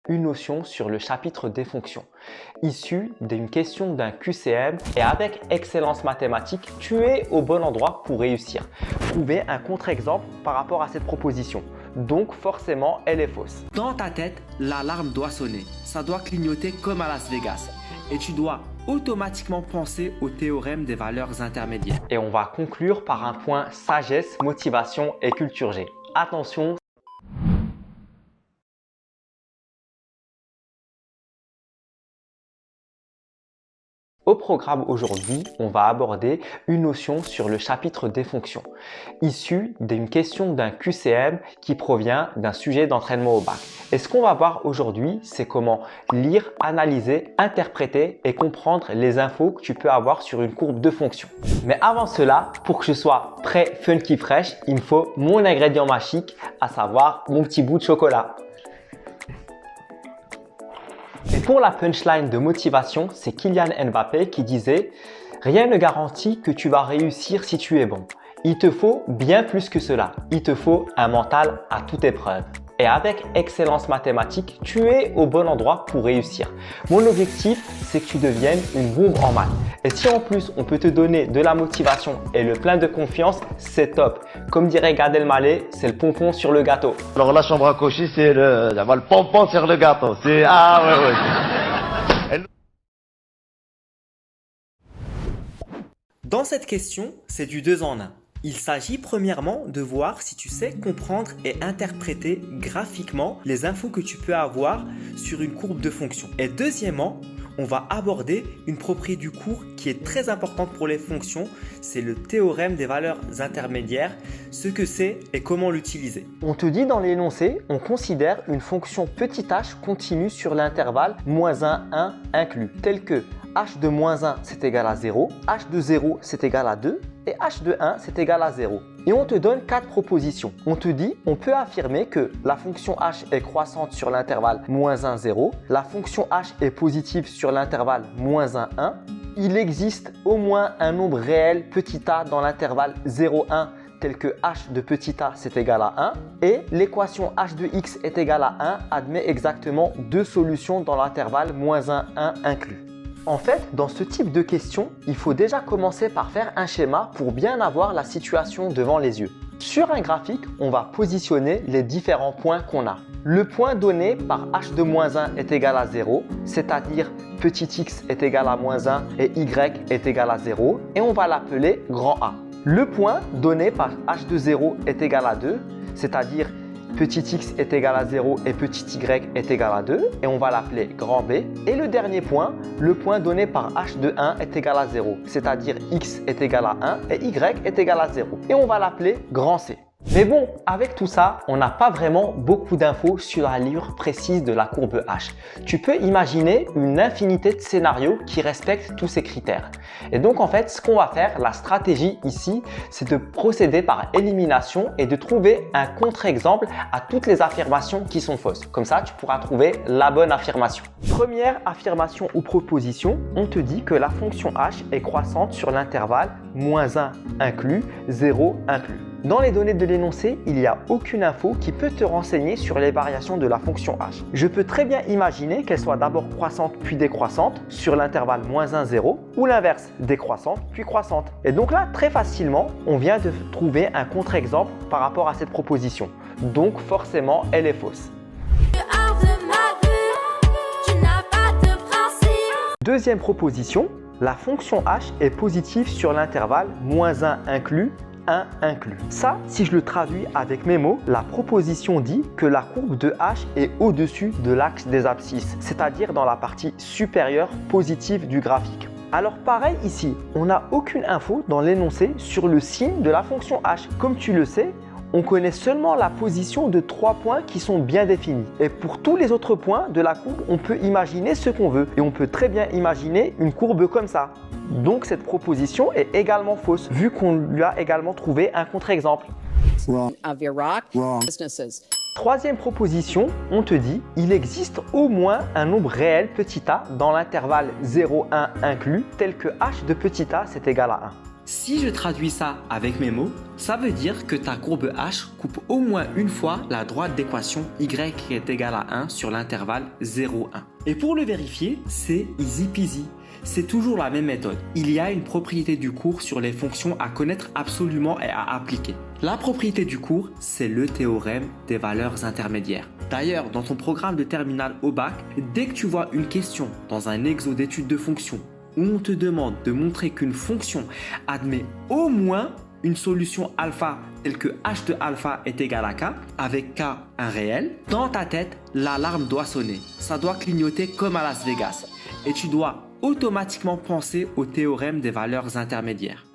une notion sur le chapitre des fonctions, issue d'une question d'un QCM et avec excellence mathématique, tu es au bon endroit pour réussir. Trouver un contre-exemple par rapport à cette proposition. Donc forcément, elle est fausse. Dans ta tête, l'alarme doit sonner. Ça doit clignoter comme à Las Vegas. Et tu dois automatiquement penser au théorème des valeurs intermédiaires. Et on va conclure par un point sagesse, motivation et culture G. Attention! Au programme aujourd'hui, on va aborder une notion sur le chapitre des fonctions, issue d'une question d'un QCM qui provient d'un sujet d'entraînement au bac. Et ce qu'on va voir aujourd'hui, c'est comment lire, analyser, interpréter et comprendre les infos que tu peux avoir sur une courbe de fonctions. Mais avant cela, pour que je sois prêt, funky, fresh, il me faut mon ingrédient magique, à savoir mon petit bout de chocolat. Et pour la punchline de motivation, c'est Kylian Mbappé qui disait « Rien ne garantit que tu vas réussir si tu es bon. Il te faut bien plus que cela. Il te faut un mental à toute épreuve. » Et avec excellence mathématique, tu es au bon endroit pour réussir. Mon objectif, c'est que tu deviennes une bombe en maths. Et si en plus, on peut te donner de la motivation et le plein de confiance, c'est top. Comme dirait Gad Elmaleh, c'est le pompon sur le gâteau. Alors la chambre à coucher, c'est le pompon sur le gâteau. C'est Dans cette question, c'est du 2 en 1. Il s'agit premièrement de voir si tu sais comprendre et interpréter graphiquement les infos que tu peux avoir sur une courbe de fonctions. Et deuxièmement, on va aborder une propriété du cours qui est très importante pour les fonctions, c'est le théorème des valeurs intermédiaires, ce que c'est et comment l'utiliser. On te dit dans l'énoncé, on considère une fonction petit h continue sur l'intervalle -1, 1 inclus, tel que h de -1 c'est égal à 0, h de 0 c'est égal à 2 et h de 1 c'est égal à 0. Et on te donne 4 propositions. On te dit, on peut affirmer que la fonction h est croissante sur l'intervalle -1, 0, la fonction h est positive sur l'intervalle -1, 1, il existe au moins un nombre réel petit a dans l'intervalle 0, 1 tel que h de petit a c'est égal à 1 et l'équation h de x est égal à 1 admet exactement 2 solutions dans l'intervalle -1, 1 inclus. En fait, dans ce type de questions, il faut déjà commencer par faire un schéma pour bien avoir la situation devant les yeux. Sur un graphique, on va positionner les différents points qu'on a. Le point donné par h de -1 est égal à 0, c'est-à-dire petit x est égal à -1 et y est égal à 0 et on va l'appeler grand A. Le point donné par h de 0 est égal à 2, c'est-à-dire petit x est égal à 0 et petit y est égal à 2 et on va l'appeler grand B. Et le dernier point, le point donné par h de 1 est égal à 0, c'est-à-dire x est égal à 1 et y est égal à 0 et on va l'appeler grand C. Mais bon, avec tout ça, on n'a pas vraiment beaucoup d'infos sur la allure précise de la courbe H. Tu peux imaginer une infinité de scénarios qui respectent tous ces critères. Et donc en fait, ce qu'on va faire, la stratégie ici, c'est de procéder par élimination et de trouver un contre-exemple à toutes les affirmations qui sont fausses. Comme ça, tu pourras trouver la bonne affirmation. Première affirmation ou proposition, on te dit que la fonction H est croissante sur l'intervalle -1 inclus, 0 inclus. Dans les données de l'énoncé, il n'y a aucune info qui peut te renseigner sur les variations de la fonction h. Je peux très bien imaginer qu'elle soit d'abord croissante puis décroissante sur l'intervalle -1, 0 ou l'inverse, décroissante puis croissante. Et donc là, très facilement, on vient de trouver un contre-exemple par rapport à cette proposition. Donc forcément, elle est fausse. Deuxième proposition, la fonction h est positive sur l'intervalle -1 inclus, 1 inclus. Ça, si je le traduis avec mes mots, la proposition dit que la courbe de h est au-dessus de l'axe des abscisses, c'est-à-dire dans la partie supérieure positive du graphique. Alors pareil ici, on n'a aucune info dans l'énoncé sur le signe de la fonction h. Comme tu le sais, on connaît seulement la position de 3 points qui sont bien définis. Et pour tous les autres points de la courbe, on peut imaginer ce qu'on veut. Et on peut très bien imaginer une courbe comme ça. Donc cette proposition est également fausse, vu qu'on lui a également trouvé un contre-exemple. Troisième proposition, on te dit il existe au moins un nombre réel petit a dans l'intervalle 0, 1 inclus, tel que h de petit a c'est égal à 1. Si je traduis ça avec mes mots, ça veut dire que ta courbe H coupe au moins une fois la droite d'équation y qui est égale à 1 sur l'intervalle 0, 1. Et pour le vérifier, c'est easy peasy. C'est toujours la même méthode. Il y a une propriété du cours sur les fonctions à connaître absolument et à appliquer. La propriété du cours, c'est le théorème des valeurs intermédiaires. D'ailleurs, dans ton programme de terminale au bac, dès que tu vois une question dans un exo d'études de fonctions où on te demande de montrer qu'une fonction admet au moins une solution alpha telle que h de alpha est égal à k, avec k un réel, dans ta tête, l'alarme doit sonner. Ça doit clignoter comme à Las Vegas. Et tu dois automatiquement penser au théorème des valeurs intermédiaires.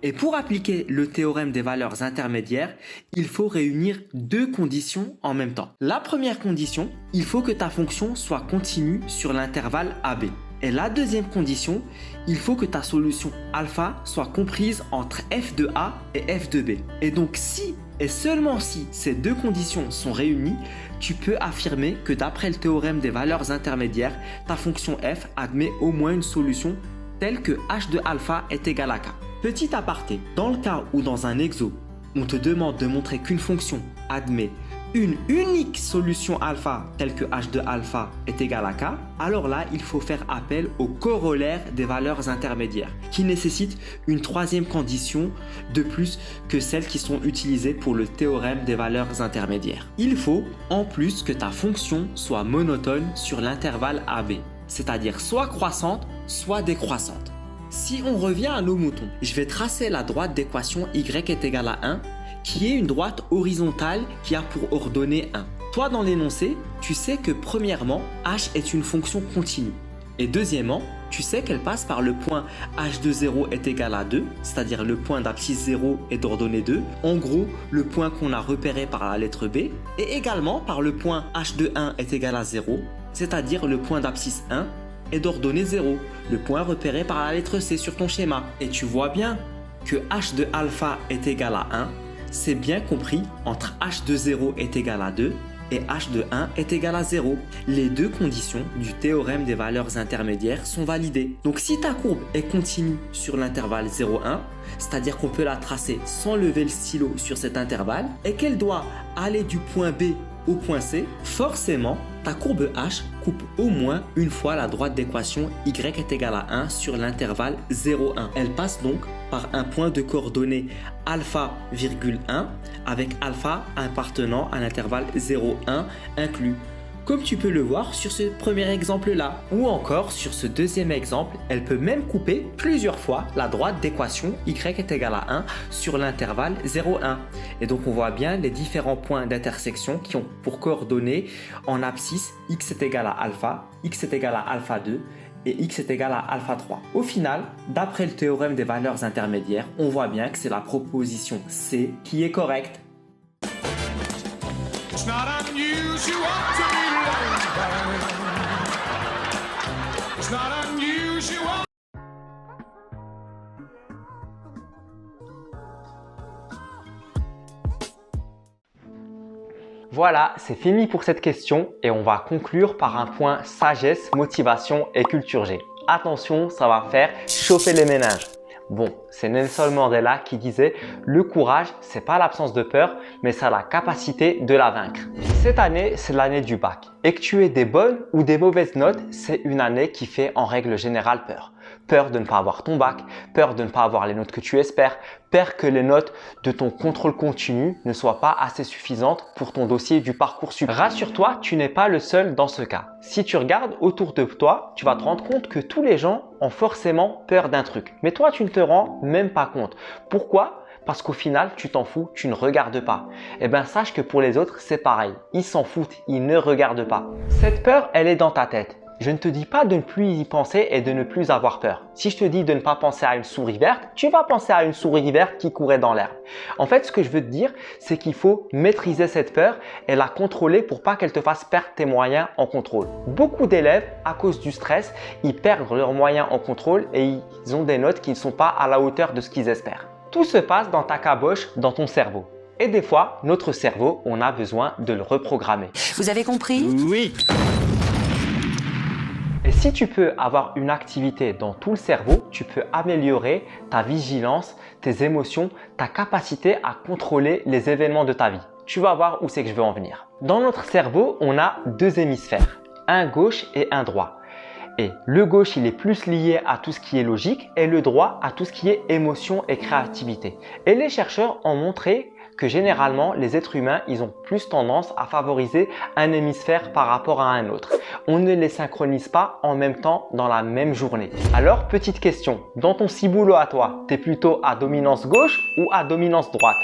Et pour appliquer le théorème des valeurs intermédiaires, il faut réunir deux conditions en même temps. La première condition, il faut que ta fonction soit continue sur l'intervalle AB. Et la deuxième condition, il faut que ta solution alpha soit comprise entre f de a et f de b. Et donc si et seulement si ces deux conditions sont réunies, tu peux affirmer que d'après le théorème des valeurs intermédiaires, ta fonction f admet au moins une solution telle que h de alpha est égal à k. Petit aparté, dans le cas où dans un exo, on te demande de montrer qu'une fonction admet une unique solution alpha telle que h de alpha est égal à k, alors là, il faut faire appel au corollaire des valeurs intermédiaires qui nécessite une troisième condition de plus que celles qui sont utilisées pour le théorème des valeurs intermédiaires. Il faut en plus que ta fonction soit monotone sur l'intervalle AB, c'est-à-dire soit croissante, soit décroissante. Si on revient à nos moutons, je vais tracer la droite d'équation y est égal à 1 qui est une droite horizontale qui a pour ordonnée 1. Toi, dans l'énoncé, tu sais que premièrement, h est une fonction continue. Et deuxièmement, tu sais qu'elle passe par le point h de 0 est égal à 2, c'est-à-dire le point d'abscisse 0 est d'ordonnée 2, en gros, le point qu'on a repéré par la lettre B, et également par le point h de 1 est égal à 0, c'est-à-dire le point d'abscisse 1 est d'ordonnée 0, le point repéré par la lettre C sur ton schéma. Et tu vois bien que h de alpha est égal à 1, c'est bien compris entre h de 0 est égal à 2 et h de 1 est égal à 0. Les deux conditions du théorème des valeurs intermédiaires sont validées. Donc si ta courbe est continue sur l'intervalle 0, 1, c'est-à-dire qu'on peut la tracer sans lever le stylo sur cet intervalle et qu'elle doit aller du point B au point C, forcément, ta courbe H coupe au moins une fois la droite d'équation y est égal à 1 sur l'intervalle 0, 1. Elle passe donc par un point de coordonnées alpha, 1 avec alpha appartenant à l'intervalle 0, 1 inclus. Comme tu peux le voir sur ce premier exemple-là. Ou encore sur ce deuxième exemple, elle peut même couper plusieurs fois la droite d'équation y est égal à 1 sur l'intervalle 0, 1. Et donc on voit bien les différents points d'intersection qui ont pour coordonnées en abscisse x est égal à alpha, x est égal à alpha 2 et x est égal à alpha 3. Au final, d'après le théorème des valeurs intermédiaires, on voit bien que c'est la proposition C qui est correcte. It's not unusual to be loved by. It's not unusual. Voilà, c'est fini pour cette question et on va conclure par un point sagesse, motivation et culture G. Attention, ça va faire chauffer les méninges. Bon, c'est Nelson Mandela qui disait « Le courage, c'est pas l'absence de peur, mais c'est la capacité de la vaincre. » Cette année, c'est l'année du bac. Et que tu aies des bonnes ou des mauvaises notes, c'est une année qui fait en règle générale peur. Peur de ne pas avoir ton bac, peur de ne pas avoir les notes que tu espères, peur que les notes de ton contrôle continu ne soient pas assez suffisantes pour ton dossier du Parcoursup. Rassure-toi, tu n'es pas le seul dans ce cas. Si tu regardes autour de toi, tu vas te rendre compte que tous les gens ont forcément peur d'un truc. Mais toi, tu ne te rends même pas compte. Pourquoi ? Parce qu'au final, tu t'en fous, tu ne regardes pas. Eh bien, sache que pour les autres, c'est pareil. Ils s'en foutent, ils ne regardent pas. Cette peur, elle est dans ta tête. Je ne te dis pas de ne plus y penser et de ne plus avoir peur. Si je te dis de ne pas penser à une souris verte, tu vas penser à une souris verte qui courait dans l'herbe. En fait, ce que je veux te dire, c'est qu'il faut maîtriser cette peur et la contrôler pour pas qu'elle te fasse perdre tes moyens en contrôle. Beaucoup d'élèves, à cause du stress, ils perdent leurs moyens en contrôle et ils ont des notes qui ne sont pas à la hauteur de ce qu'ils espèrent. Tout se passe dans ta caboche, dans ton cerveau. Et des fois, notre cerveau, on a besoin de le reprogrammer. Vous avez compris ? Et Si tu peux avoir une activité dans tout le cerveau, tu peux améliorer ta vigilance, tes émotions, ta capacité à contrôler les événements de ta vie. Tu vas voir où c'est que je veux en venir. Dans notre cerveau, on a deux hémisphères, un gauche et un droit. Et le gauche, il est plus lié à tout ce qui est logique et le droit à tout ce qui est émotion et créativité. Et les chercheurs ont montré que généralement, les êtres humains, ils ont plus tendance à favoriser un hémisphère par rapport à un autre. On ne les synchronise pas en même temps dans la même journée. Alors, petite question, dans ton ciboulot à toi, tu es plutôt à dominance gauche ou à dominance droite?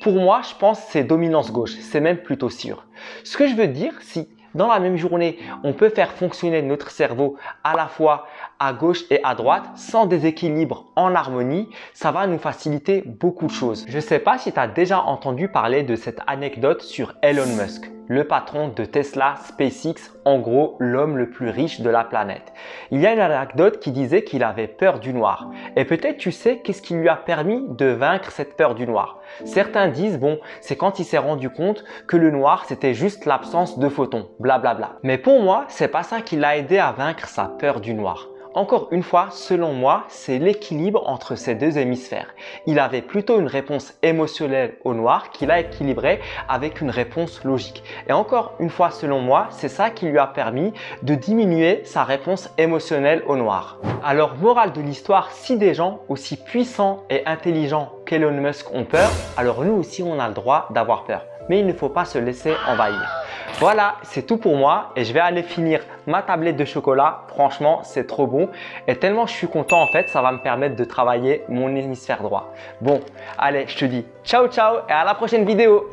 Pour moi, je pense que c'est dominance gauche, c'est même plutôt sûr. Ce que je veux dire, si dans la même journée, on peut faire fonctionner notre cerveau à la fois à gauche et à droite sans déséquilibre, en harmonie, ça va nous faciliter beaucoup de choses. Je ne sais pas si tu as déjà entendu parler de cette anecdote sur Elon Musk, le patron de Tesla, SpaceX, en gros l'homme le plus riche de la planète. Il y a une anecdote qui disait qu'il avait peur du noir. Et peut-être tu sais qu'est-ce qui lui a permis de vaincre cette peur du noir. Certains disent, bon, c'est quand il s'est rendu compte que le noir c'était juste l'absence de photons, blablabla. Mais pour moi, c'est pas ça qui l'a aidé à vaincre sa peur du noir. Encore une fois, selon moi, c'est l'équilibre entre ces deux hémisphères. Il avait plutôt une réponse émotionnelle au noir qu'il a équilibré avec une réponse logique. Et encore une fois, selon moi, c'est ça qui lui a permis de diminuer sa réponse émotionnelle au noir. Alors, morale de l'histoire, si des gens aussi puissants et intelligents qu'Elon Musk ont peur, alors nous aussi, on a le droit d'avoir peur. Mais il ne faut pas se laisser envahir. Voilà, c'est tout pour moi et je vais aller finir ma tablette de chocolat. Franchement, c'est trop bon et tellement je suis content en fait, ça va me permettre de travailler mon hémisphère droit. Bon, allez, je te dis ciao ciao et à la prochaine vidéo.